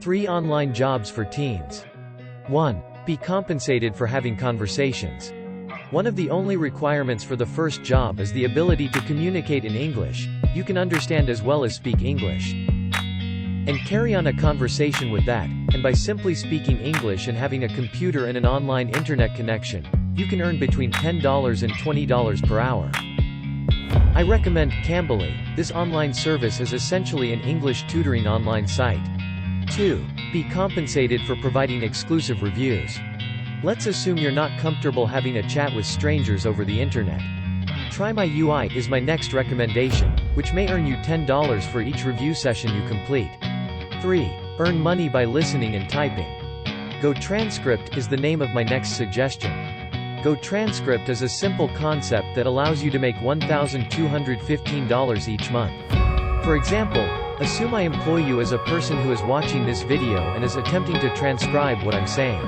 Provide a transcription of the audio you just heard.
3 online jobs for teens. 1. Be compensated for having conversations. One of the only requirements for the first job is the ability to communicate in English. You can understand as well as speak English. And carry on a conversation with that, and by simply speaking English and having a computer and an online internet connection, you can earn between $10 and $20 per hour. I recommend Cambly. This online service is essentially an English tutoring online site. 2. Be compensated for providing exclusive reviews. Let's assume you're not comfortable having a chat with strangers over the internet. Try My UI is my next recommendation, which may earn you $10 for each review session you complete. 3. Earn money by listening and typing. GoTranscript is the name of my next suggestion. GoTranscript is a simple concept that allows you to make $1,215 each month. For example, assume I employ you as a person who is watching this video and is attempting to transcribe what I'm saying.